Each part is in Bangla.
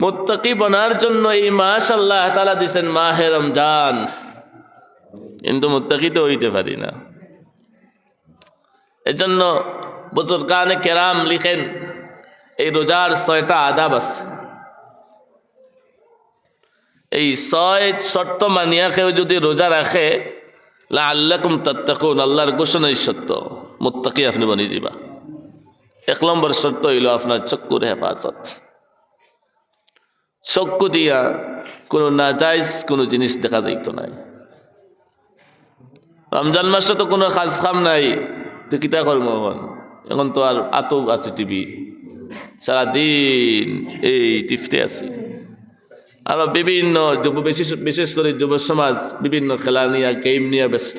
মুত্তাকি বনার জন্য এই মাস আল্লাহ তাআলা দিয়েছেন মাহে রমজান, কিন্তু মুত্তাকি তো হইতে পারি না। এজন্য বুজুর্গানে কেরাম লিখেন এই রোজার 6টা আদাব আছে। এই 6 শর্ত মানিয়া কেউ যদি রোজা রাখে, লাআল্লাকুম তাত্তাকুন, আল্লাহর ঘোষণাই সত্য, মুত্তাকি আপনি বনি যাবা। 1 নম্বর শর্ত হইল আপনার চক্ষুর হেফাজত। চক্ষু দিয়া কোনো নাজায়েজ কোনো জিনিস দেখা যাইত নাই। রমজান মাসে তো কোনো কাজ কাম নাই, তো কিতা করব এখন? তো আর আতক আছে টিভি, সারাদিন এই টিপতে আছে। আরো বিভিন্ন বিশেষ করে যুব সমাজ বিভিন্ন খেলা নিয়ে, গেম নিয়ে ব্যস্ত।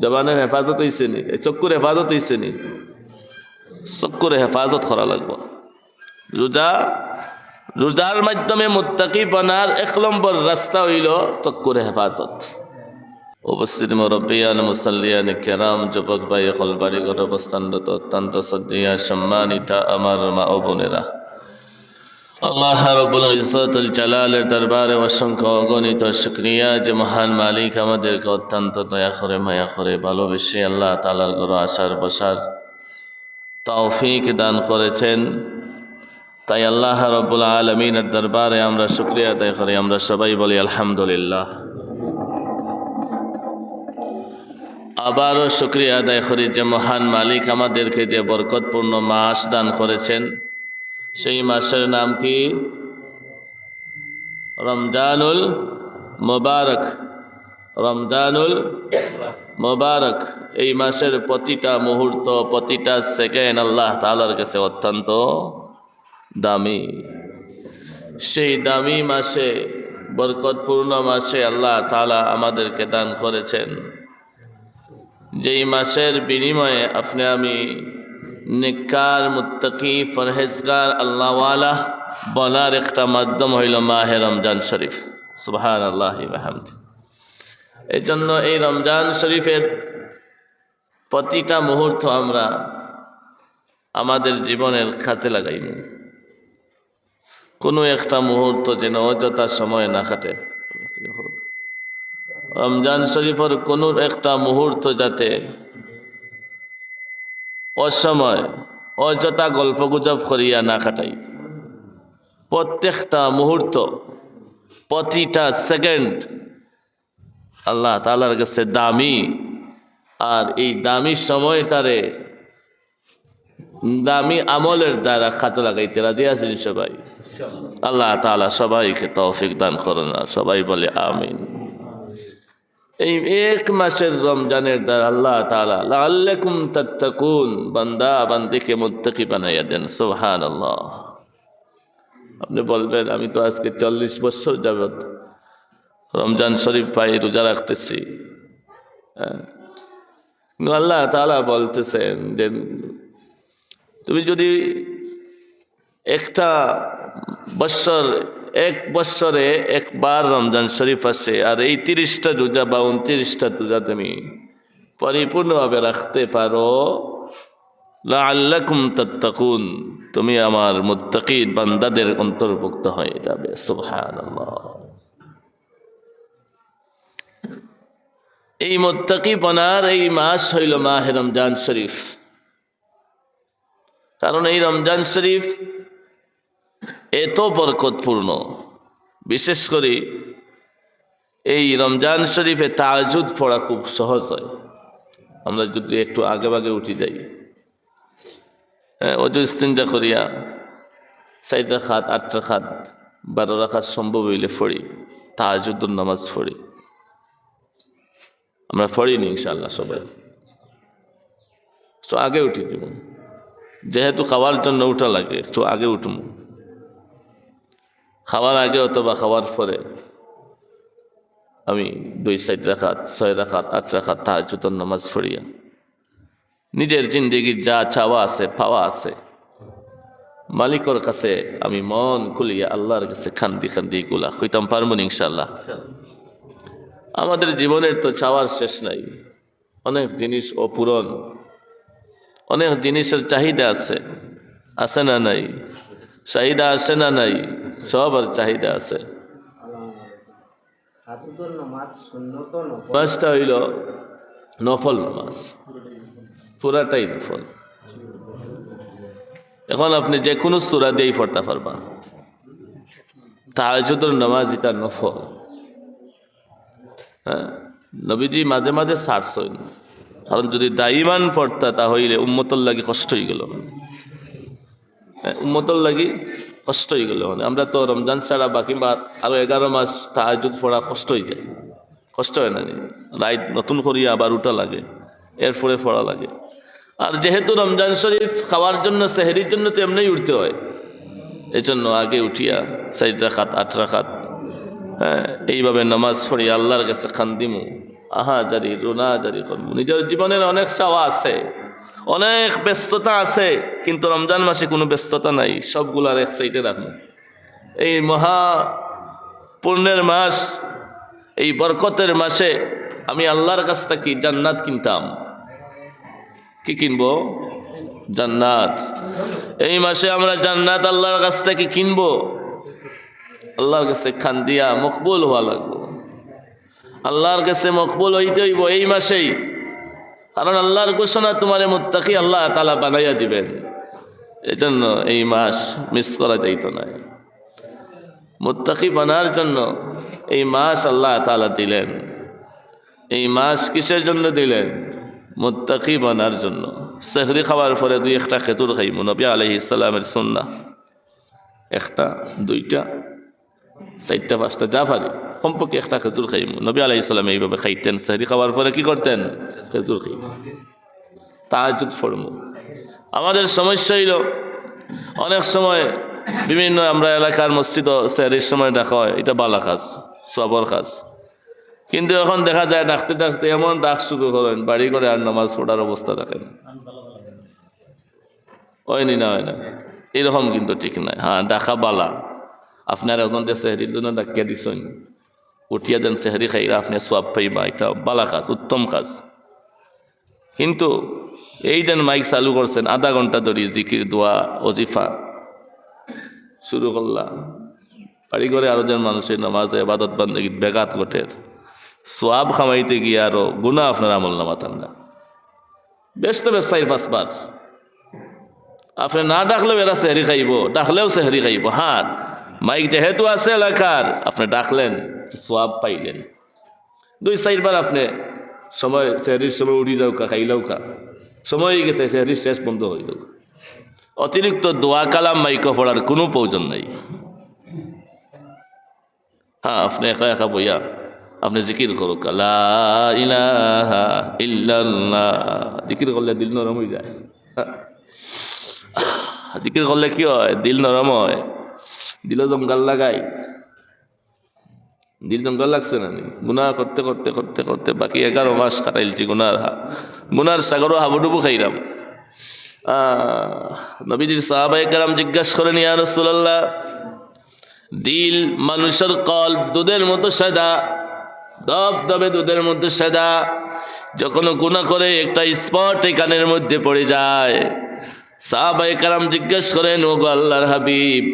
জবানের হেফাজত হয়েছে নি? চক্ষুর হেফাজত হয়েছে নি? চক্ষুর হেফাজত করা লাগবে। রোজার মাধ্যমে মুত্তাকি বনার 1 নম্বর রাস্তা হইল চক্ষুর হেফাজত। উপস্থিত মুরব্বিয়ান, মুসাল্লিয়ান কেরাম, যুবক ভাই, বাড়ি ঘর অবস্থানরত অত্যন্ত শ্রদ্ধেয় সম্মানিতা আমার মা ও বোনেরা, আল্লাহ রাব্বুল ইজ্জতুল জালালের দরবারে অসংখ্য অগণিত শুকরিয়া যে মহান মালিক আমাদেরকে অত্যন্ত দয়া করে, মায়া করে, ভালোবেসে আল্লাহ তাআলার ঘরে আসার বসার তৌফিক দান করেছেন। তাই আল্লাহ রাব্বুল আলামিনের দরবারে আমরা শুকরিয়া আদায় করি। আমরা সবাই বলি আলহামদুলিল্লাহ। আবারও শুকরিয়া আদায় করি যে মহান মালিক আমাদেরকে যে বরকতপূর্ণ মাস দান করেছেন। সেই মাসের নাম কি? রমজানুল মুবারক। রমজানুল মুবারক। এই মাসের প্রতিটা মুহূর্ত, প্রতিটা সেকেন্ড আল্লাহ তাআলার কাছে অত্যন্ত দামি। সেই দামি মাসে, বরকতপূর্ণ মাসে আল্লাহ তাআলা আমাদেরকে দান করেছেন, যেই মাসের বিনিময়ে আপনি আমি নেককার, মুত্তাকি, পরহেজগার, আল্লাহওয়ালা বনার একটা মাধ্যম হইল মাহে রমজান শরীফ। সুবহানাল্লাহি ওয়া বিহামদিহি। এই জন্য এই রমজান শরীফের প্রতিটা মুহূর্ত আমরা আমাদের জীবনের কাজে লাগাইব। কোনো একটা মুহূর্ত যেন অযথা সময় না কাটে। রমজান শরীফের কোনো একটা মুহূর্ত যাতে অসময় অযথা গল্প গুজব করিয়া না কাটাই। প্রত্যেকটা মুহূর্ত, প্রতিটা সেকেন্ড আল্লাহ তাআলার কাছে দামি। আর এই দামি সময়টারে দামি আমলের দ্বারা কাজে লাগাইতে রাজি আছেন সবাই? আল্লাহ তাআলা সবাইকে তৌফিক দান করুন। সবাই বলে আমিন। এই 1 মাসের রমজানের দ্বারা আল্লাহ তাআলা লাআল্লাকুম তাত্তাকুন, বান্দা বান্দিকে মুত্তাকি বানাইয়া দেন। সুবহানাল্লাহ। আপনি বলবেন আমি তো আজকে 40 বছর যাবত রমজান শরীফ পাই, রোজা রাখতেছি। আল্লাহ তাআলা বলতেছেন যে তুমি যদি একটা বছর, 1 বছরে একবার রমজান শরীফ আসে, আর এই 30টা রোজা বা 29টা রোজা তুমি পরিপূর্ণভাবে রাখতে পারো, লাআল্লাকুম তাত্তাকুন, তুমি আমার মুত্তাকি বান্দাদের অন্তর্ভুক্ত হয়ে যাবে। সুবহানাল্লাহ। এই মুত্তাকি বনার এই মাস হইল মাহে রমজান শরীফ। কারণ এই রমজান শরীফ এত বরকতপূর্ণ। বিশেষ করে এই রমজান শরীফে তাহাজ্জুদ পড়া খুব সহজ হয়। আমরা যদি একটু আগে ভাগে উঠি যাই, ওযু ইস্তিনজা করিয়া 4 রাকাত, 8 রাকাত, 12 রাকাত সম্ভব হইলে পড়ি, তাহাজ্জুদের নামাজ পড়ি। আমরা পড়িনি ইনশাআল্লাহ সবাই। তো আগে উঠি দিব, যেহেতু খাওয়ার জন্য উঠা লাগে, একটু আগে উঠুম। খাওয়ার আগে অথবা খাওয়ার পরে আমি 2-4 রাকাত, 6 রাকাত, 8 রাকাত তাহাজ্জুদের নামাজ পড়িয়া নিজের জিন্দেগির যা চাওয়া আছে, পাওয়া আছে, মালিকের কাছে আমি মন খুলিয়া আল্লাহর কাছে খান্দি খান্দি গুলা কইতাম পারবো ইনশাআল্লাহ। আমাদের জীবনের তো চাওয়ার শেষ নাই। অনেক জিনিস অপূরণ, অনেক জিনিসের চাহিদা আছে, আছে না নাই? চাহিদা আছে না নাই? সব আর চাহিদা আছে। নামাজটা হইল নফল নামাজ, পুরাটাই নফল। এখন আপনি যে কোনো সূরা দিয়েই পড়তে পারবা। তাহাজ্জুদের নামাজ এটা নফল। হ্যাঁ, নবীজি মাঝে মাঝে ছাড়ছেন, কারণ যদি দাইমান পড়তা তাহলে উম্মতর লাগি কষ্ট হয়ে গেল, উম্মতর লাগি কষ্ট হয়ে গেল। মানে আমরা তো রমজান ছাড়া বাকি আরো 11 মাস তাহাজ্জুদ পড়া কষ্ট হয়ে যায়, কষ্ট হয় না? রাত নতুন করিয়া আবার উঠা লাগে, এরপরে পড়া লাগে। আর যেহেতু রমজান শরীফ খাওয়ার জন্য, সেহরির জন্য তো এমনি উঠতে হয়, এই জন্য আগে উঠিয়া 4 রাকাত 8 রাকাত এইভাবে নামাজ পড়ি আল্লাহর কাছে খান্দিমু, জারি রোনা জারি করবো। নিজের জীবনের অনেক চাওয়া আছে, অনেক ব্যস্ততা আছে, কিন্তু রমজান মাসে কোনো ব্যস্ততা নাই, সবগুলার এক সাইডে রাখবো। এই মহা পুণ্যের মাস, এই বরকতের মাসে আমি আল্লাহর কাছ থেকে জান্নাত কিনতাম। কি কিনবো? জান্নাত। এই মাসে আমরা জান্নাত আল্লাহর কাছ থেকে কিনবো, আল্লাহর কাছে খান দিয়া মকবুল হওয়া লাগবো। আল্লাহর কাছে মকবুল হইতে হইব এই মাসেই, কারণ আল্লাহর ঘোষণা তোমারে মুত্তাকি আল্লাহ তাআলা বানাইয়া দিবেন। এজন্য এই মাস মিস করা যাইত না। মুত্তাকি বানার জন্য এই মাস আল্লাহ তাআলা দিলেন। এই মাস কিসের জন্য দিলেন? মুত্তাকি বানার জন্য। সেহরি খাওয়ার পরে 2-1টা খেজুর খাইমু, নবী আলাইহিস সালামের সুন্নাহ। 1টা 2টা 4টা 5টা যা পারি, কমপক্ষে 1টা খেজুর খাইমু। নবী আলাইহিস সালাম এইভাবে খাইতেন। সেহরি খাওয়ার পরে কি করতেন? খেজুর খাইতেন। তাহাজ্জুদ পড়মু। আমাদের সমস্যা হইল অনেক সময় বিভিন্ন আমরা এলাকার মসজিদ সেহরির সময় ডাকা হয়, এটা বালা কাজ, সবর কাজ। কিন্তু এখন দেখা যায় ডাকতে ডাকতে এমন ডাক শুরু করেন, বাড়ি করে আর নামাজ পড়ার অবস্থা দেখেন। হয়নি না? হয় না? এরকম কিন্তু ঠিক নাই। হ্যাঁ, ডাকা বালা। আপনার এখন সেহরির জন্য ডাকিয়া দিছেন, উঠিয়া দেন সেহরি খাইরা আপনি সওয়াব পাইবা, এটা বালা কাজ, উত্তম কাজ। কিন্তু এই দেন মাইক চালু করছেন, আধা ঘন্টা ধরে জিকির, দোয়া, ওজিফা শুরু করলাম। বাড়ি করে আরো যেন মানুষের নামাজ, ইবাদত, বান্দেগী ব্যাঘাত ঘটে, সোয়াব খামাইতে গিয়ে আরো গুনাহ আপনার আমল নামা ঠান্ডা। ব্যস্ত ব্যস্ত 4-5 বার আপনি না ডাকলেও এরা সেহরি খাইব, ডাকলেও সেহরি খাইব। হ্যাঁ, মাইক যেহেতু আছে এলাকার, আপনি ডাকলেন, সোয়াব পাইলেন। 2-4 বার আপনি সময় সেহরির সময় উঠি যাও কা, খাইলেও কা, সময় হয়ে গেছে, সেহরির শেষ বন্ধ হয়ে যাও। অতিরিক্ত দোয়া কালাম মাইক পড়ার কোনো প্রয়োজন নাই। হ্যাঁ, আপনি একা একা বইয়া আপনি জিকির করো, লা ইলাহা ইল্লাল্লাহ। জিকির করলে দিল নরম হয়ে যায়। জিকির করলে কি হয়? দিল নরম হয়। দিল জমগাল লাগাই, দিল জমগাল লাগছে না? গুনাহ করতে করতে করতে করতে বাকি 11 মাস কাটাইলছি গুনার সাগরও হাবুডুবু খাইলাম। নবীজির সাহাবায়ে কেরাম জিজ্ঞাসা করেন, ইয়া রাসূলুল্লাহ, দিল মানুষের কলব দুধের মতো সাদা, দবদবে দুধের মধ্যে সাদা, যখন গুনাহ করে একটা স্পট কানের মধ্যে পড়ে যায়। সাহাবায়ে কেরাম জিজ্ঞেস করেন, ও গো আল্লাহর হাবিব,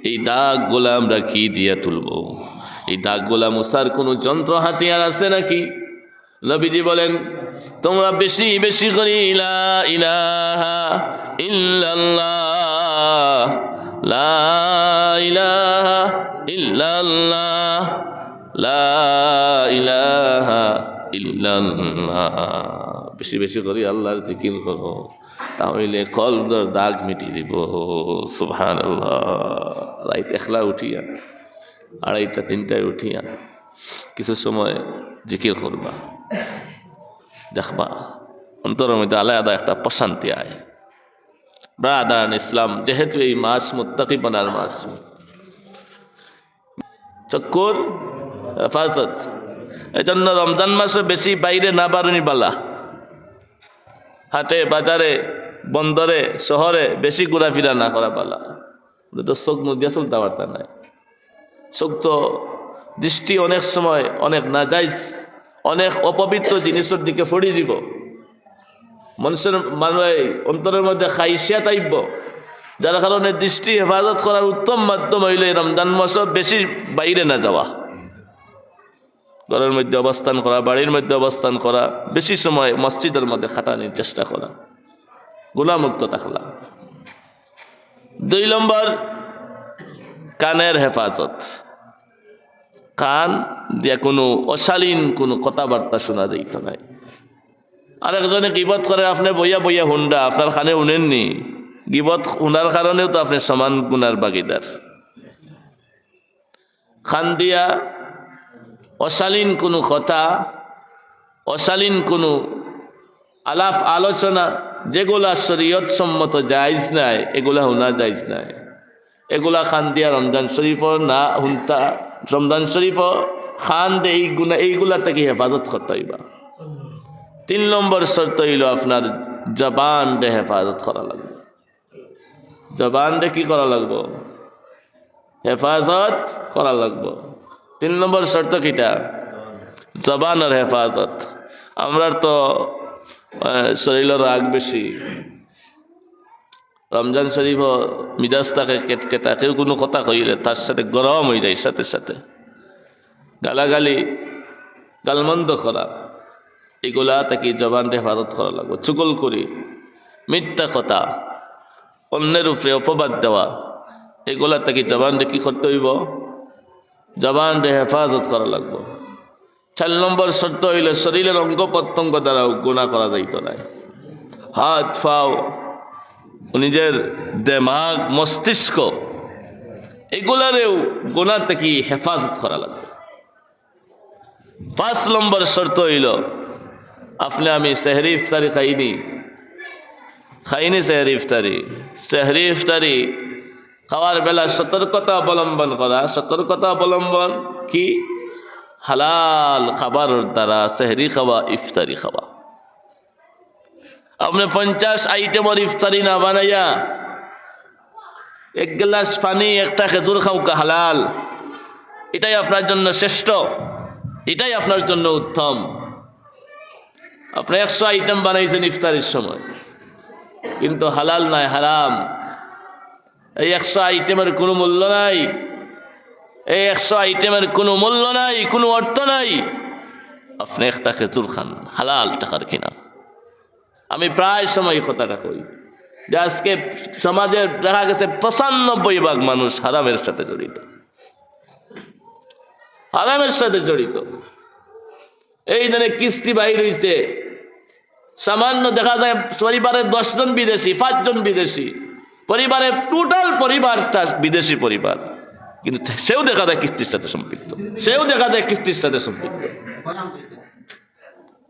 এই দাগগুলো আমরা কি দিয়ে তুলবো? এই দাগগুলা মুছার কোনো যন্ত্র হাতিয়ার আছে নাকি? নবীজি বলেন, তোমরা বেশি বেশি করে লা ইলাহা ইল্লাল্লাহ, লা ইলাহা ইল্লাল্লাহ, লা ইলাহা ইল্লাল্লাহ, বেশি বেশি করে আল্লাহর জিকির করো, তাহলে কলবের দাগ মিটিয়ে দিব। সুবহানাল্লাহ। রাত একলা উঠিয়া 2:30-3টায় উঠিয়া কিছু সময় জিকির করবা, দেখবা অন্তরের মধ্যে আলাদা একটা প্রশান্তি আয়। ব্রাদার ইসলাম, যেহেতু এই মাস মুত্তাকি বানার মাস, চক্কর হেফাজত, এই জন্য রমজান মাসে বেশি বাইরে না বারুনি বালা। হাটে বাজারে বন্দরে শহরে বেশি ঘোরাফেরা না করা বালা। তো চোখ মুদিয়া চলতে পারতা নাই। চোখ তো দৃষ্টি অনেক সময় অনেক নাজাইজ, অনেক অপবিত্র জিনিসের দিকে ফড়ি দিব। মানুষের অন্তরের মধ্যে খাইশিয়া তাইব, যার কারণে দৃষ্টি হেফাজত করার উত্তম মাধ্যম হইল এই রমজান মাসে বেশি বাইরে না যাওয়া, ঘরের মধ্যে অবস্থান করা, বাড়ির মধ্যে অবস্থান করা, বেশি সময় মসজিদের মধ্যে খাটানোর চেষ্টা করা, গুনাহমুক্ত থাকলা। 2 নম্বর কানের হেফাজত। কান দিয়ে কোনো অশালীন কোনো কথাবার্তা শোনা যাইত নাই। আরেকজনে গিবত করে, আপনি বইয়া বইয়া হুন্ডা, আপনার কানে শুনেননি, গিবত শুনার কারণেও তো আপনি সমান গুনার ভাগীদার। কান দিয়া অশালীন কোনো কথা, অশালীন কোনো আলাপ আলোচনা যেগুলা শরীয়ত সম্মত জায়েজ নাই, এগুলা হুনা জায়েজ নাই। এগুলা খান দিয়া রমজান শরীফ না হুনতা, রমজান শরীফ খান দে এইগুলা থেকে হেফাজত করতে হইবা। 3 নম্বর শর্ত হইল আপনার জবান দে হেফাজত করা লাগবে। জবান দে কি করা লাগবো? হেফাজত করা লাগবো। 3 নম্বর শর্ত কিটা? জবানের হেফাজত। আমরা তো শরীরের রাগ বেশি, রমজান শরীফ মিজাজ থাকে কেটকেটা, কেউ কোনো কথা কইলে তার সাথে গরম হয়ে যায়, সাথে সাথে গালাগালি গালমন্দ করা, এগুলা তাকে জবান হেফাজত করা লাগবে। চুগল করি, মিথ্যা কথা, অন্যের উপরে অপবাদ দেওয়া, এগুলা তাকে জবান কি করতে হইব? জবান হেফাজত করা লাগবে। 4 নম্বর শর্ত হইলে শরীরের অঙ্গ প্রত্যঙ্গ দ্বারাও গুনাহ করা যাইত না। হাত পাও, নিজের দেমাগ মস্তিষ্ক, এগুলারেও গুনাহ থেকে হেফাজত করা লাগবে। 5 নম্বর শর্ত হইল আপনি আমি সেহরি ইফতারি খাইনি সেহরি ইফতারি খাওয়ার বেলা সতর্কতা অবলম্বন করা। সতর্কতা অবলম্বন কি? হালাল খাবার দ্বারা সেহরি খাওয়া, ইফতারি খাওয়া। আপনি 50 আইটেমের ইফতারি না বানাইয়া 1 গ্লাস পানি, একটা খেজুর খাওয়া হালাল, এটাই আপনার জন্য শ্রেষ্ঠ, এটাই আপনার জন্য উত্তম। আপনি 100 আইটেম বানাইছেন ইফতারির সময়, কিন্তু হালাল নাই, হারাম। এই 100 আইটেমের কোনো মূল্য নাই, এই 100 আইটেমের কোনো মূল্য নাই, কোনো অর্থ নাই। আপনি একটা খেজুর খান, হালাল টাকার কিনা। আমি প্রায় সময় কথাটা কই যে আজকে সমাজে দেখা গেছে 95% মানুষ হারামের সাথে জড়িত, হারামের সাথে জড়িত। এই ধরনের কিস্তি বাইর হইছে, সামান্য দেখা যায় পরিবারের 10 জন বিদেশি, 5 জন বিদেশি, পরিবারের টোটাল পরিবারটা বিদেশি পরিবার, কিন্তু সেও দেখা যায় কিস্তির সাথে সম্পৃক্ত, সেও দেখা যায় কিস্তির সাথে সম্পৃক্ত।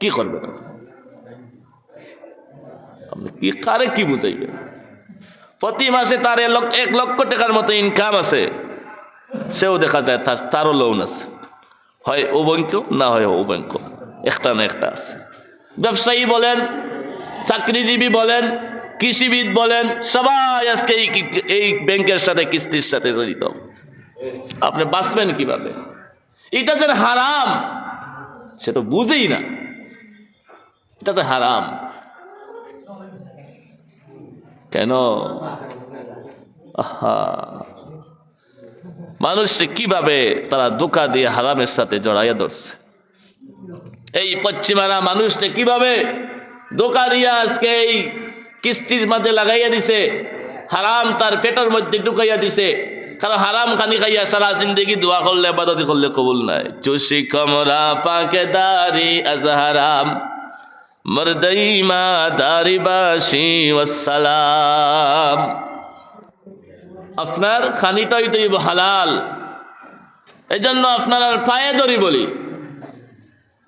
কি করবেন আপনি? কি কারে কি বুঝাইবেন? প্রতি মাসে তার 1 লক্ষ টাকার মতো ইনকাম আছে, সেও দেখা যায় তারও লোন আছে, হয় ও ব্যাংক না হয় ও ব্যাংক, একটা না একটা আছে। ব্যবসায়ী বলেন, চাকরিজীবী বলেন, কৃষিবিদ বলেন, সবাই আজকে এই ব্যাংকের সাথে কিস্তির সাথে জড়িত। আপনি বাঁচবেন কিভাবে? এটা যে হারাম সে তো বুঝেই না, এটা তো হারাম। কেন? মানুষকে কিভাবে তারা ধোঁকা দিয়ে হারামের সাথে জড়াইয়া ধরছে। এই পশ্চিমারা মানুষকে কিভাবে ধোঁকা দিয়া আজকে এই কিস্তির মধ্যে লাগাইয়া দিছে, হারাম তার পেটের মধ্যে ঢুকাইয়া দিছে। কারণ হারাম খানি খাইয়া সারা জিন্দগি দোয়া করলে, ইবাদত করলে কবুল নাই। চুষি কমরা পাকেদারি আজ হারাম, মরদইমা দারি বাসি ওয়াসসালাম। আপনার খানিটাই তো হালাল, এই জন্য আপনার আর পায়ে ধরি বলি।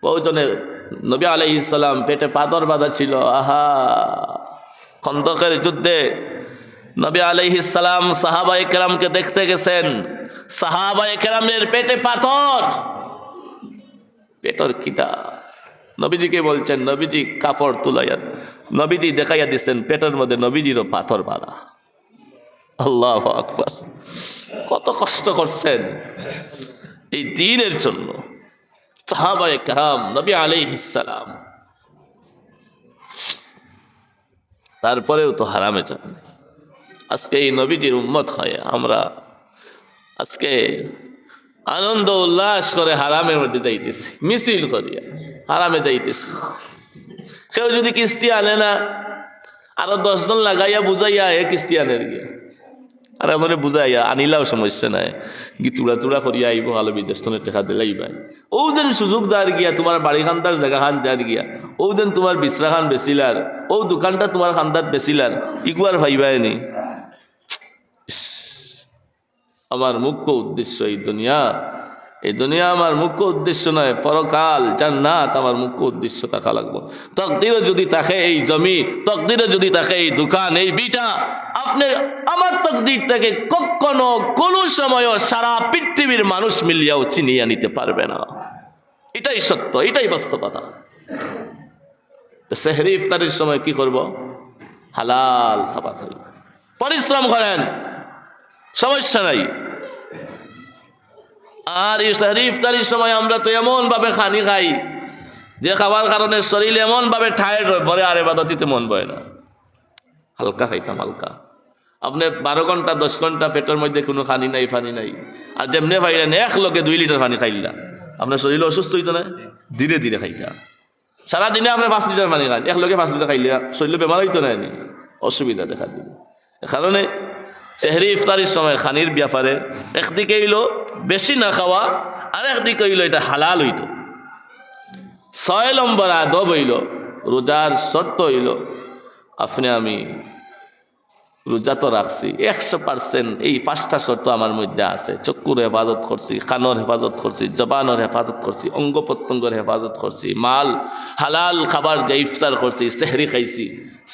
বহুজনের নবী আলাইহিস সালাম পেটে পাথর বাঁধা ছিল। আহা, খন্দকের যুদ্ধে নবী আলাইহিস সালাম সাহাবায়ে কেরামকে দেখতে গেছেন, সাহাবায়ে কেরামের পেটে পাথর, পেটর কিতা। নবীজিকে বলছেন, নবীজি কাপড় তুলাইয়া নবীজি দেখাইয়া দিচ্ছেন পেটের মধ্যে নবীজিরও পাথর বাঁধা। আল্লাহু আকবার! কত কষ্ট করছেন এই দ্বীনের জন্য সাহাবায়ে কেরাম, নবী আলাইহিস সালাম। তারপরেও তো হারামে যান। আজকে এই নবীজির উম্মত হয় আমরা আজকে আনন্দ উল্লাস করে হারামের মধ্যে যাইতেছি, মিছিল করিয়া হারামে যাইতেছি। কেউ যদি কিস্তি আনে না, আরো 10 জন লাগাইয়া বুঝাইয়া কিস্তি আনের গিয়া, আর আমার বুঝাইয়া আনিলাও সমস্যা নাই, তুড়া তুড়া করিয়া আইব আলো বিদেশ টেকা দিলাই ভাই। ও দিন সুযোগ যার গিয়া, তোমার বাড়ি খান্দার জায়গা খান যার গিয়া, ও দিন তোমার বিশ্রা খান বেচিলার, ও দোকানটা তোমার খান্দাত বেচিলার, ইগুয়ার ভাইবাই নি। আমার মুখ্য উদ্দেশ্য এই দুনিয়া আমার মুখ্য উদ্দেশ্য নয়, পরকাল জান্নাত আমার মুখ্য উদ্দেশ্য থাকা লাগবে। তকদিরে যদি থাকে এই জমি, তকদিরে যদি থাকে এই দোকান, এই বিটা, আপনি আমার তকদির থেকে কখনো কোনো সময়ও সারা পৃথিবীর মানুষ মিলিয়াও চিনিয়ে নিতে পারবে না। এটাই সত্য, এটাই বাস্তবতা। সেহরি ইফতারের সময় কি করব? হালাল খাবার খাই, পরিশ্রম করেন, সমস্যা নাই। আর এই সেহরি ইফতারির সময় আমরা তো এমন ভাবে খানি খাই যে খাবার কারণে শরীর এমন ভাবে টায়ার্ড হয়ে পড়ে, আর ইবাদতিতে মন বয় না। হালকা খাইতাম, হালকা। আপনি 12 ঘন্টা 10 ঘন্টা পেটের মধ্যে কোনো খানি নাই, পানি নাই, আর যেমনি পাইলেন 1 লোকে 2 লিটার পানি খাইলা, আপনার শরীর অসুস্থ হইতো না? ধীরে ধীরে খাইতা। সারাদিনে আপনি 5 লিটার পানি খান, 1 লোকে 5 লিটার খাইলে শরীর বেমার হইতো না, অসুবিধা দেখা দিবে। কারণে সেহরি ইফতারির সময় খানির ব্যাপারে একদিকে হইল বেশি না খাওয়া, আর একদিকে হইল এটা হালাল হইতো। 6 নম্বর আদব হইল, রোজার শর্ত হইল, আপনি আমি রোজা তো রাখছি 100%, এই 5টা শর্ত আমার মধ্যে আছে। চক্ষুর হেফাজত করছি, কানর হেফাজত করছি, জবানের হেফাজত করছি, অঙ্গ প্রত্যঙ্গের হেফাজত করছি, মাল হালাল খাবার দিয়ে ইফতার করছি, সেহরি খাইছি।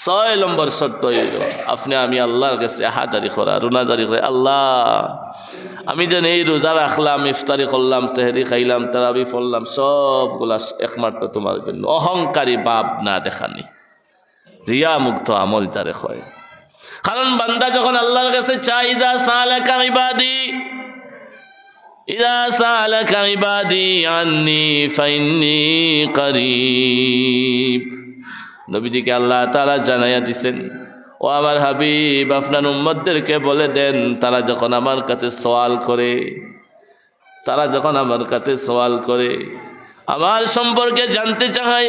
6 নম্বর শর্ত হইল আপনি আমি আল্লাহর কাছে হাজারি করা, রুনাজারি করে, আল্লাহ আমি যেন এই রোজা রাখলাম, ইফতারি করলাম, সেহরি খাইলাম, তারাবি পড়লাম, সবগুলা একমাত্র তোমার জন্য, অহংকারী ভাব না দেখানি, রিয়া মুক্ত আমল যারে হয়। কারণ বান্দা যখন আল্লাহর কাছে চাই, ইযা সালাকা ইবাদি আন্নি ফাইন্নী করিব। নবীজিকে আল্লাহ তাআলা জানাইয়া দিছেন, ও আমার হাবিব আপনার উম্মতদেরকে বলে দেন, তারা যখন আমার কাছে সওয়াল করে, আমার সম্পর্কে জানতে চায়,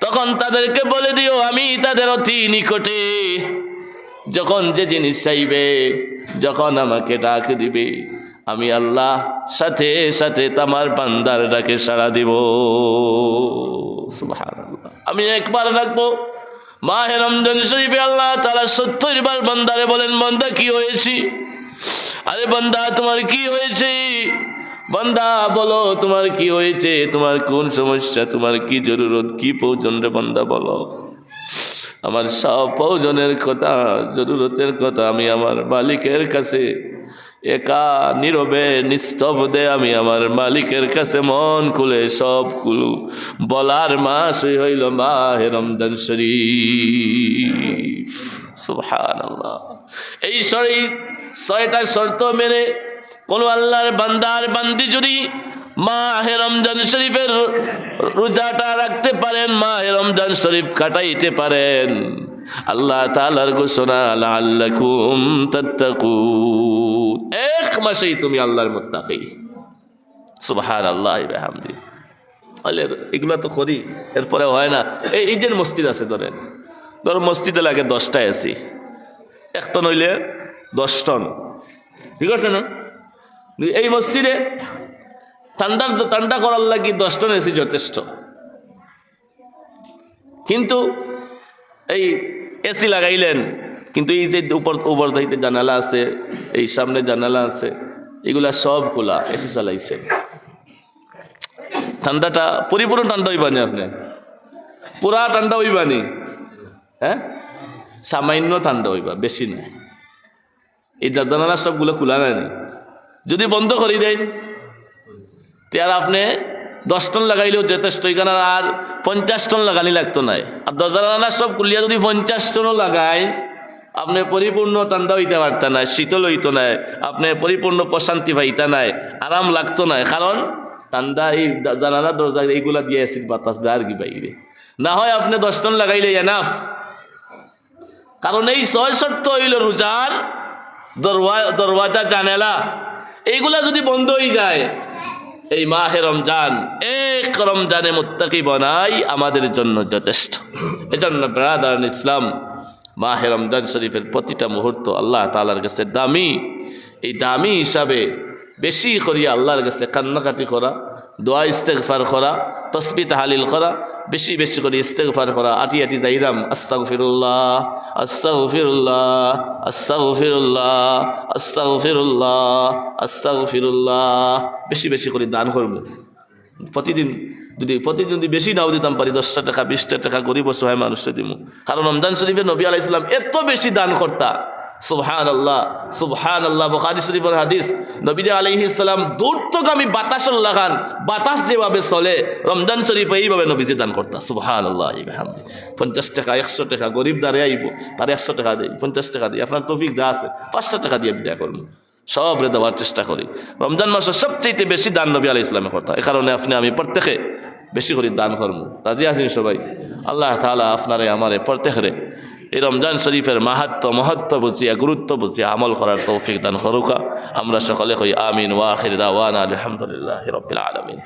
তখন তাদেরকে বলে দিও আমি তাদের অতি নিকটে। যখন যে জিনিস চাইবে, যখন আমাকে ডাক দিবে, আমি আল্লাহ সাথে সাথে তোমার বান্দার ডাকে সাড়া দিব। সুবহানাল্লাহ। আমি একবার ডাকবো, মাহে রমজান শরীফে আল্লাহ তাআলা 70 বার বান্দারে বলেন, বান্দা কি হয়েছে? আরে বান্দা তোমার কি হয়েছে? বান্দা বলো তোমার কি হয়েছে, তোমার কোন সমস্যা, তোমার কি জরুরত, কি প্রয়োজন রে বান্দা বলো। আমার সব প্রয়োজনের কথা, জরুরতের কথা আমি আমার মালিকের কাছে একা নীরবে নিস্তব্ধে আমি আমার মালিকের কাছে মন খুলে সবগুলো বলার মাস হইল মাহে রমজান শরীফ। সুবহানাল্লাহ। এই 6টা শর্ত মেনে কোন আল্লাহর বান্দার বান্দি যদি মাহে রমজান শরীফের রোজাটা রাখতে পারেন, মাহে রমজান শরীফ কাটাইতে পারেন, আল্লাহ তাআলার ঘোষণা, লাআল্লাকুম তাত্তাকুন, 1 মাসেই তুমি আল্লাহর মুত্তাকি। সুবহানাল্লাহি ওয়া বিহামদিহি। এগুলা তো করি, এরপরে হয় না। এই যে মসজিদ আছে, ধর মসজিদে লাগে 10টা এসি, 1 টন হইলে 10 টন, ঠিক আছে না? এই মসজিদে ঠান্ডা করার লাগি 10 টন এসি যথেষ্ট, কিন্তু এই এসি লাগাইলেন, কিন্তু এই যে উপর যাইতে জানালা আছে, এই সামনে জানালা আছে, এগুলা সব খোলা, এসি চালাইছে। ঠান্ডাটা পরিপূর্ণ ঠান্ডা হইবানি, আপনি পুরা ঠান্ডা হইবানি, হ্যাঁ সামান্য ঠান্ডা হইবা, বেশি না। এই জানালা সবগুলো খোলা নাই, যদি বন্ধ করে দেন আর আপনি 10 টন লাগাইলেও যথেষ্ট, এখানে আর 50 টন লাগানি লাগতো নাই। আর দরজা সব খুলিয়া যদি 50 টনও লাগাই, আপনি পরিপূর্ণ ঠান্ডা হইতে পারতেন না, শীতল হইতো না, আপনি পরিপূর্ণ প্রশান্তি পাইতা নাই, আরাম লাগতো না। কারণ ঠান্ডা এই জানালা দরজা এইগুলা দিয়ে অ্যাসিড বাতাস যার কি বাইরে না হয়, আপনি 10 টন লাগাইলে এনাফ। কারণ এই 6 শর্ত হইল রোজার দরওয়াজা জানেলা, এইগুলা যদি বন্ধ হয়ে যায় এই মাহে রমজান, এক রমজানে মুত্তাকি বনাই আমাদের জন্য যথেষ্ট। এজন্য ব্রাদারান ইসলাম, মাহে রমজান শরীফের প্রতিটা মুহূর্ত আল্লাহ তাআলার কাছে দামি। এই দামি হিসাবে বেশি করিয়া আল্লাহর কাছে কান্নাকাটি করা, দোয়া ইস্তেগফার করা, তসবিহ তাহলিল করা, বেশি বেশি করে ইস্তেগফার করা। আটি আটি যাইরাম আস্তাগফিরুল্লাহ আস্তাগফিরুল্লাহ আস্তাগফিরুল্লাহ আস্তাগফিরুল্লাহ আস্তাগফিরুল্লাহ, বেশি বেশি করে দান করবো। প্রতিদিন যদি বেশি নাও দিতাম পারি, 10টা টাকা 20টা টাকা গরিব অসহায় মানুষকে দিব। কারণ রমজান শরীফে নবী আলাইহিস সালাম এত বেশি দান করতা, সুবহানাল্লাহ সুবহানাল্লাহ। বুখারী শরীফের হাদিস, নবী আলাইহিস সালাম দূরত্বগামী বাতাসের লাগান, বাতাস যেভাবে চলে রমজান শরীফে এইভাবে নবীজি দান করতা, সুবহানাল্লাহ। 50 টাকা 100 টাকা গরিব দাঁড়ে আইব, তার 100 টাকা দেয়, 50 টাকা দিই, আপনার তৌফিক যা আছে 500 টাকা দিয়ে বিদায় করবো, সব রে দেওয়ার চেষ্টা করি। রমজান মাসে সবচেয়ে বেশি দান নবী আলাইহিস সালামের করতা। এই কারণে আপনি আমি প্রত্যেকে বেশি করে দান করবো। রাজি আছেন সবাই? আল্লাহ তাআলা আপনারে আমারে প্রত্যেকরে এই রমজান শরীফের মহত্ব বুঝিয়া, গুরুত্ব বুঝিয়া আমল করার তৌফিক দান করুকা। আমরা সকলে কই আমিন। ওয়া আখির দাওয়ানা আলহামদুলিল্লাহি রাব্বিল আলামিন।